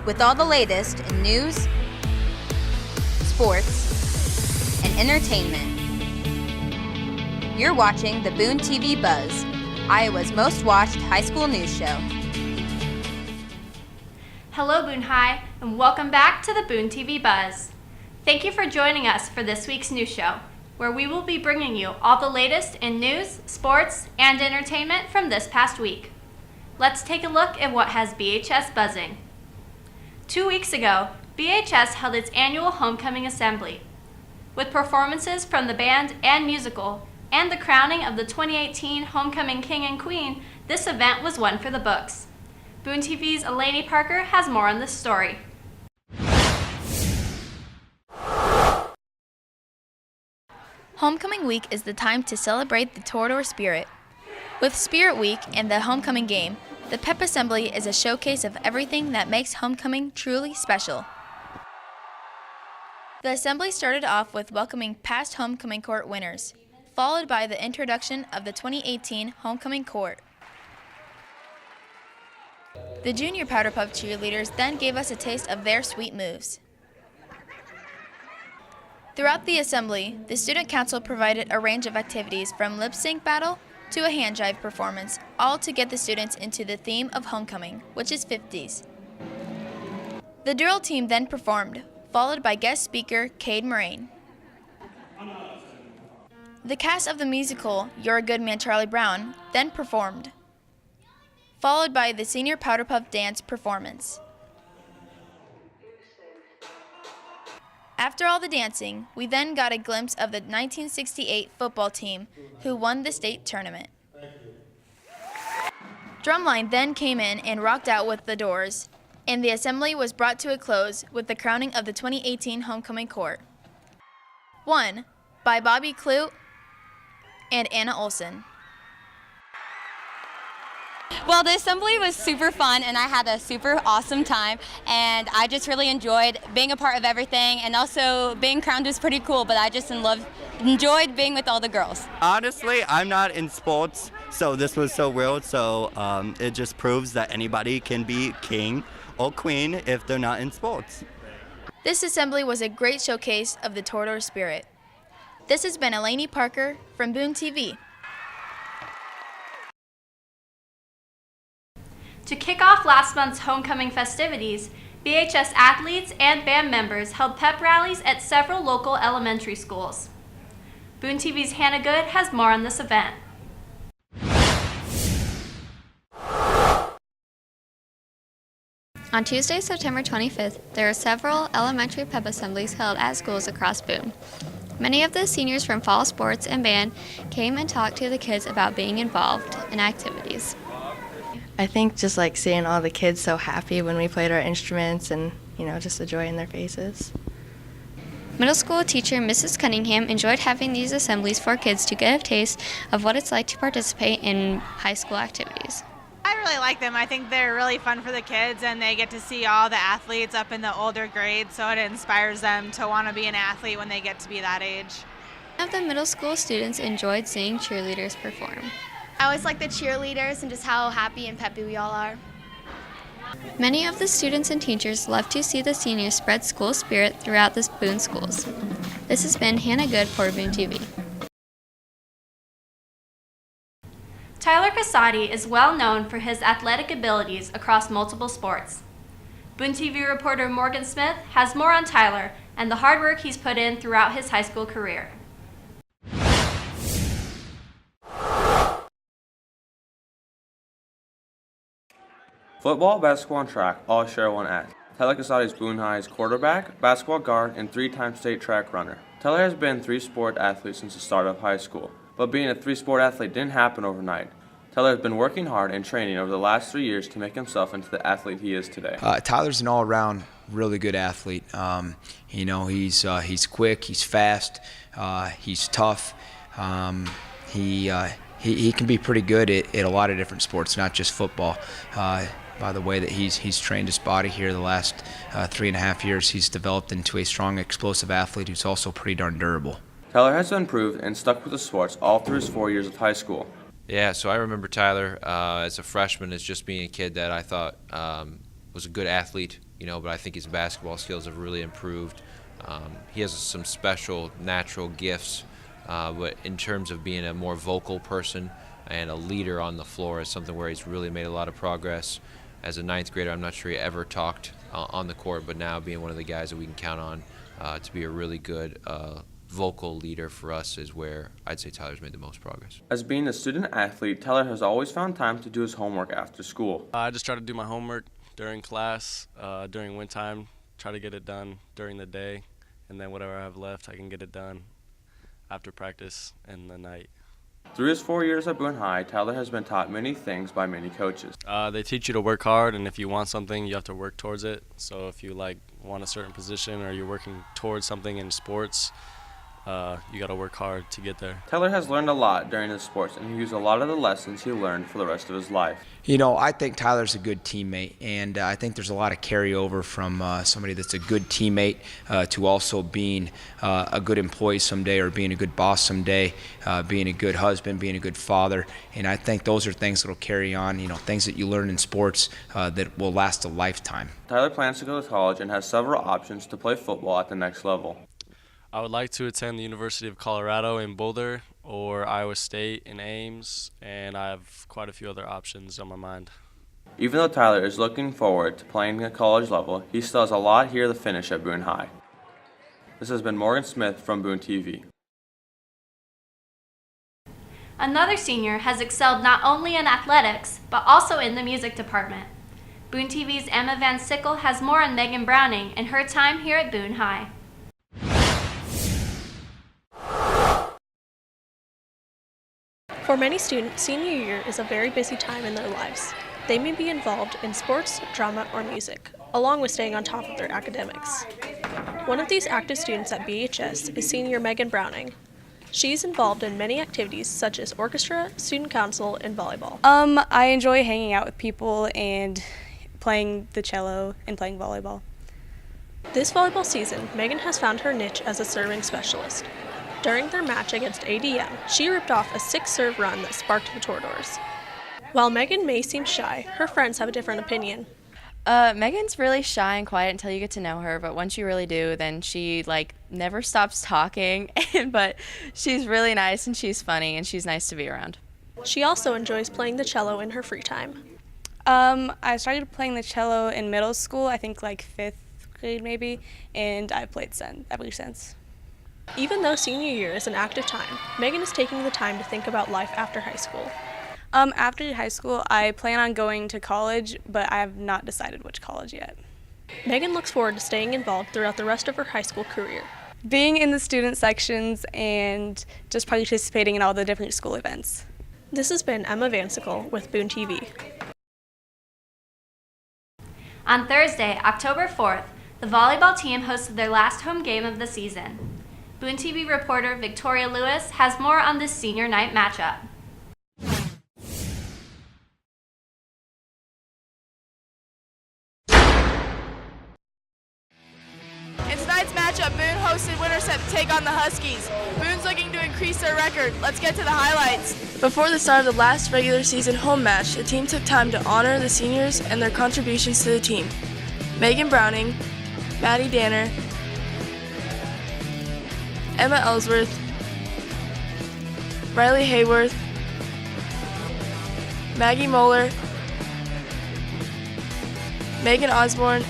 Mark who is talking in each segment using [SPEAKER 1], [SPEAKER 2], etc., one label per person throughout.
[SPEAKER 1] with all the latest in news, sports, and entertainment. You're watching the BooneTV Buzz, Iowa's most watched high school news show.
[SPEAKER 2] Hello Boone High, and welcome back to the BooneTV Buzz. Thank you for joining us for this week's news show, where we will be bringing you all the latest in news, sports, and entertainment from this past week. Let's take a look at what has BHS buzzing. 2 weeks ago, BHS held its annual homecoming assembly. With performances from the band and musical, and the crowning of the 2018 Homecoming King and Queen, this event was one for the books. BooneTV's Elaine Parker has more on this story.
[SPEAKER 3] Homecoming week is the time to celebrate the Toreador spirit. With Spirit Week and the homecoming game, the Pep Assembly is a showcase of everything that makes homecoming truly special. The assembly started off with welcoming past homecoming court winners, followed by the introduction of the 2018 homecoming court. The junior Powder Puff cheerleaders then gave us a taste of their sweet moves. Throughout the assembly, the student council provided a range of activities from lip sync battle to a hand jive performance, all to get the students into the theme of homecoming, which is 50s. The drill team then performed, followed by guest speaker Cade Moraine. The cast of the musical You're a Good Man, Charlie Brown then performed, followed by the senior Powder Puff dance performance. After all the dancing, we then got a glimpse of the 1968 football team who won the state tournament. Drumline then came in and rocked out with the Doors, and the assembly was brought to a close with the crowning of the 2018 homecoming court, won by Bobby Clute and Anna Olson.
[SPEAKER 4] Well, the assembly was super fun, and I had a super awesome time, and I just really enjoyed being a part of everything, and also being crowned was pretty cool, but I just enjoyed being with all the girls.
[SPEAKER 5] Honestly, I'm not in sports, so this was so real, so it just proves that anybody can be king or queen if they're not in sports.
[SPEAKER 3] This assembly was a great showcase of the Toreador spirit. This has been Elaine Parker from BooneTV.
[SPEAKER 2] To kick off last month's homecoming festivities, BHS athletes and band members held pep rallies at several local elementary schools. BooneTV's Hannah Good has more on this event.
[SPEAKER 6] On Tuesday, September 25th, there were several elementary pep assemblies held at schools across Boone. Many of the seniors from fall sports and band came and talked to the kids about being involved in activities.
[SPEAKER 7] I think just like seeing all the kids so happy when we played our instruments and, just the joy in their faces.
[SPEAKER 6] Middle school teacher Mrs. Cunningham enjoyed having these assemblies for kids to get a taste of what it's like to participate in high school activities.
[SPEAKER 8] I really like them. I think they're really fun for the kids, and they get to see all the athletes up in the older grades, so it inspires them to want to be an athlete when they get to be that age.
[SPEAKER 6] Some of the middle school students enjoyed seeing cheerleaders perform.
[SPEAKER 9] I always like the cheerleaders and just how happy and peppy we all are.
[SPEAKER 6] Many of the students and teachers love to see the seniors spread school spirit throughout the Boone schools. This has been Hannah Good for BooneTV.
[SPEAKER 2] Tyler Casati is well known for his athletic abilities across multiple sports. BooneTV reporter Morgan Smith has more on Tyler and the hard work he's put in throughout his high school career.
[SPEAKER 10] Football, basketball, and track all share one act. Tyler Casati is Boone High's quarterback, basketball guard, and three-time state track runner. Tyler has been a three-sport athlete since the start of high school, but being a three-sport athlete didn't happen overnight. Tyler has been working hard and training over the last 3 years to make himself into the athlete he is today.
[SPEAKER 11] Tyler's an all-around really good athlete. He's quick, he's fast, he's tough. He can be pretty good at a lot of different sports, not just football. By the way that he's trained his body here the last 3.5 years, he's developed into a strong, explosive athlete who's also pretty darn durable.
[SPEAKER 10] Tyler has been improved and stuck with the sports all through his 4 years of high school.
[SPEAKER 12] Yeah, so I remember Tyler as a freshman as just being a kid that I thought was a good athlete, but I think his basketball skills have really improved. He has some special natural gifts, but in terms of being a more vocal person and a leader on the floor is something where he's really made a lot of progress. As a ninth grader, I'm not sure he ever talked on the court, but now being one of the guys that we can count on to be a really good vocal leader for us is where I'd say Tyler's made the most progress.
[SPEAKER 10] As being a student athlete, Tyler has always found time to do his homework after school.
[SPEAKER 13] I just try to do my homework during class, during wind time, try to get it done during the day, and then whatever I have left, I can get it done after practice in the night.
[SPEAKER 10] Through his 4 years at Boone High, Tyler has been taught many things by many coaches.
[SPEAKER 13] They teach you to work hard, and if you want something, you have to work towards it. So if you want a certain position or you're working towards something in sports, you got to work hard to get there.
[SPEAKER 10] Tyler has learned a lot during his sports, and he used a lot of the lessons he learned for the rest of his life.
[SPEAKER 11] I think Tyler's a good teammate, and I think there's a lot of carryover from somebody that's a good teammate to also being a good employee someday, or being a good boss someday, being a good husband, being a good father. And I think those are things that will carry on, things that you learn in sports that will last a lifetime.
[SPEAKER 10] Tyler plans to go to college and has several options to play football at the next level.
[SPEAKER 13] I would like to attend the University of Colorado in Boulder or Iowa State in Ames, and I have quite a few other options on my mind.
[SPEAKER 10] Even though Tyler is looking forward to playing at college level, he still has a lot here to finish at Boone High. This has been Morgan Smith from BooneTV.
[SPEAKER 2] Another senior has excelled not only in athletics, but also in the music department. BooneTV's Emma Van Sickle has more on Megan Browning and her time here at Boone High.
[SPEAKER 14] For many students, senior year is a very busy time in their lives. They may be involved in sports, drama, or music, along with staying on top of their academics. One of these active students at BHS is senior Megan Browning. She's involved in many activities such as orchestra, student council, and volleyball.
[SPEAKER 15] I enjoy hanging out with people and playing the cello and playing volleyball.
[SPEAKER 14] This volleyball season, Megan has found her niche as a serving specialist. During their match against ADM, she ripped off a 6-serve run that sparked the Toradors. While Megan may seem shy, her friends have a different opinion.
[SPEAKER 16] Megan's really shy and quiet until you get to know her, but once you really do, then she never stops talking, but she's really nice and she's funny and she's nice to be around.
[SPEAKER 14] She also enjoys playing the cello in her free time.
[SPEAKER 15] I started playing the cello in middle school, I think 5th grade maybe, and I've played ever since.
[SPEAKER 14] Even though senior year is an active time, Megan is taking the time to think about life after high school.
[SPEAKER 15] After high school, I plan on going to college, but I have not decided which college yet.
[SPEAKER 14] Megan looks forward to staying involved throughout the rest of her high school career.
[SPEAKER 15] Being in the student sections and just participating in all the different school events.
[SPEAKER 14] This has been Emma Van Sickle with BooneTV.
[SPEAKER 2] On Thursday, October 4th, the volleyball team hosted their last home game of the season. BooneTV reporter Victoria Lewis has more on this senior night matchup.
[SPEAKER 17] In tonight's matchup, Boone hosted Winterset to take on the Huskies. Boone's looking to increase their record. Let's get to the highlights. Before the start of the last regular season home match, the team took time to honor the seniors and their contributions to the team. Megan Browning, Maddie Danner, Emma Ellsworth, Riley Hayworth, Maggie Moeller, Megan Osborne,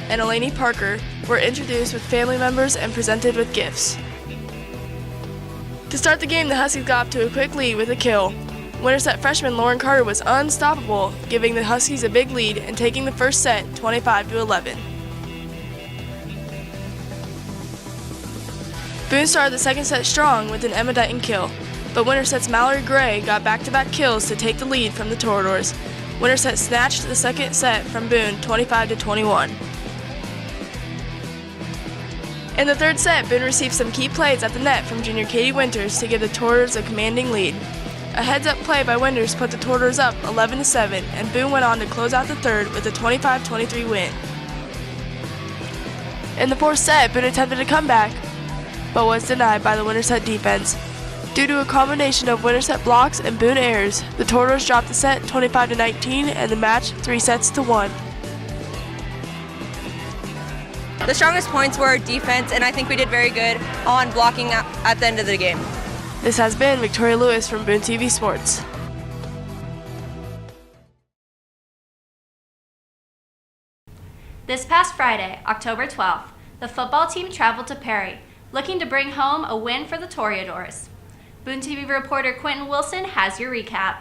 [SPEAKER 17] and Eleni Parker were introduced with family members and presented with gifts. To start the game, the Huskies got off to a quick lead with a kill. Winterset freshman Lauren Carter was unstoppable, giving the Huskies a big lead and taking the first set 25-11. Boone started the second set strong with an Emma Dighton kill, but Winterset's Mallory Gray got back-to-back kills to take the lead from the Toradors. Winterset snatched the second set from Boone 25-21. In the third set, Boone received some key plays at the net from junior Katie Winters to give the Toradors a commanding lead. A heads-up play by Winters put the Toradors up 11-7, and Boone went on to close out the third with a 25-23 win. In the fourth set, Boone attempted a comeback, but was denied by the Winterset defense. Due to a combination of Winterset blocks and Boone errors, the Toradors dropped the set 25-19 and the match 3-1.
[SPEAKER 18] The strongest points were defense, and I think we did very good on blocking at the end of the game.
[SPEAKER 17] This has been Victoria Lewis from BooneTV Sports.
[SPEAKER 2] This past Friday, October 12th, the football team traveled to Perry, looking to bring home a win for the Toreadors. BooneTV reporter Quentin Wilson has your recap.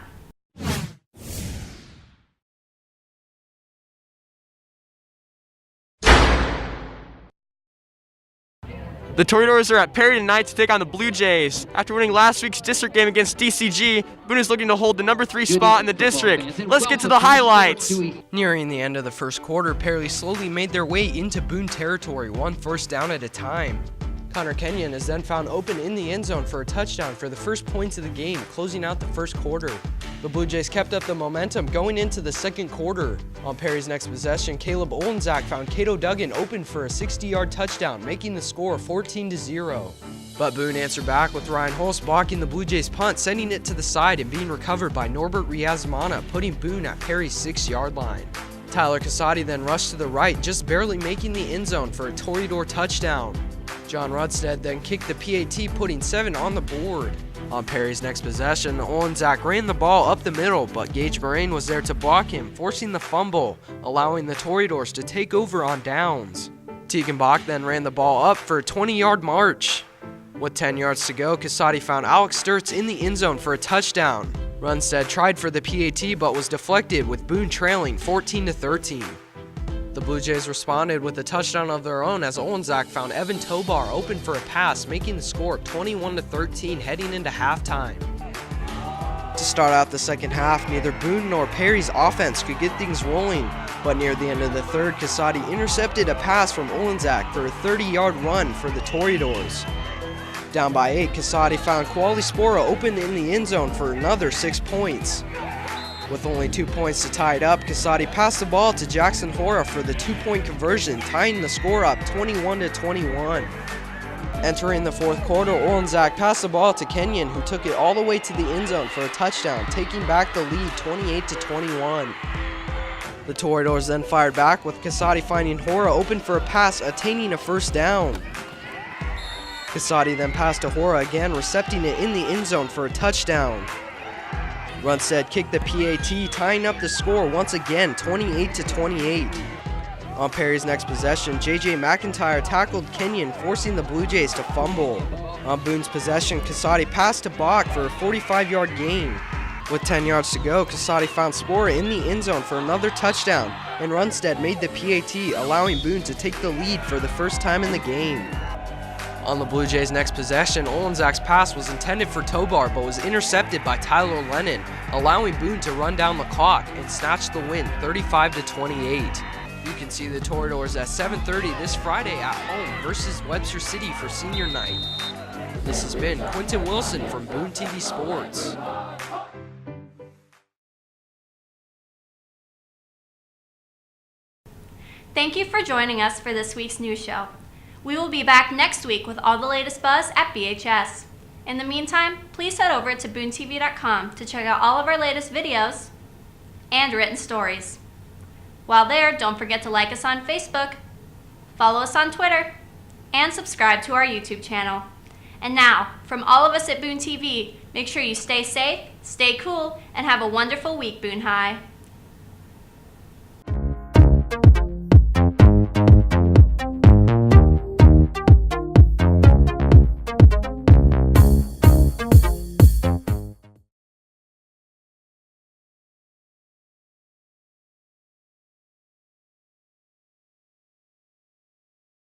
[SPEAKER 19] The Toreadors are at Perry tonight to take on the Blue Jays. After winning last week's district game against DCG, Boone is looking to hold the number 3 spot in the district. Let's get to the highlights.
[SPEAKER 20] Nearing the end of the first quarter, Perry slowly made their way into Boone territory, one first down at a time. Connor Kenyon is then found open in the end zone for a touchdown for the first points of the game, closing out the first quarter. The Blue Jays kept up the momentum going into the second quarter. On Perry's next possession, Caleb Olenzak found Cato Duggan open for a 60-yard touchdown, making the score 14-0. But Boone answered back with Ryan Holst blocking the Blue Jays' punt, sending it to the side and being recovered by Norbert Riazmana, putting Boone at Perry's 6-yard line. Tyler Casati then rushed to the right, just barely making the end zone for a Toreador touchdown. John Rudstead then kicked the PAT, putting 7 on the board. On Perry's next possession, Olenzak ran the ball up the middle, but Gage Moraine was there to block him, forcing the fumble, allowing the Toreadors to take over on downs. Tegan Bach then ran the ball up for a 20-yard march. With 10 yards to go, Casati found Alex Sturts in the end zone for a touchdown. Runstead tried for the PAT but was deflected, with Boone trailing 14-13. The Blue Jays responded with a touchdown of their own as Olenzak found Evan Tobar open for a pass, making the score 21-13 heading into halftime. To start out the second half, neither Boone nor Perry's offense could get things rolling, but near the end of the third, Casati intercepted a pass from Olenzak for a 30-yard run for the Toreadors. Down by 8, Casati found Quali Spora open in the end zone for another 6 points. With only 2 points to tie it up, Casati passed the ball to Jackson Hora for the 2-point conversion, tying the score up 21-21. Entering the fourth quarter, Olenzak passed the ball to Kenyon, who took it all the way to the end zone for a touchdown, taking back the lead 28-21. The Toreadors then fired back, with Casati finding Hora open for a pass, attaining a first down. Casati then passed to Hora again, recepting it in the end zone for a touchdown. Runstead kicked the PAT, tying up the score once again, 28-28. On Perry's next possession, J.J. McIntyre tackled Kenyon, forcing the Blue Jays to fumble. On Boone's possession, Casati passed to Bach for a 45-yard gain. With 10 yards to go, Casati found Spora in the end zone for another touchdown, and Runstead made the PAT, allowing Boone to take the lead for the first time in the game. On the Blue Jays' next possession, Olenzak's pass was intended for Tobar but was intercepted by Tyler Lennon, allowing Boone to run down the clock and snatch the win 35-28. You can see the Toreadors at 7:30 this Friday at home versus Webster City for senior night. This has been Quentin Wilson from BooneTV Sports.
[SPEAKER 2] Thank you for joining us for this week's news show. We will be back next week with all the latest buzz at BHS. In the meantime, please head over to BooneTV.com to check out all of our latest videos and written stories. While there, don't forget to like us on Facebook, follow us on Twitter, and subscribe to our YouTube channel. And now, from all of us at BooneTV, make sure you stay safe, stay cool, and have a wonderful week, Boone High.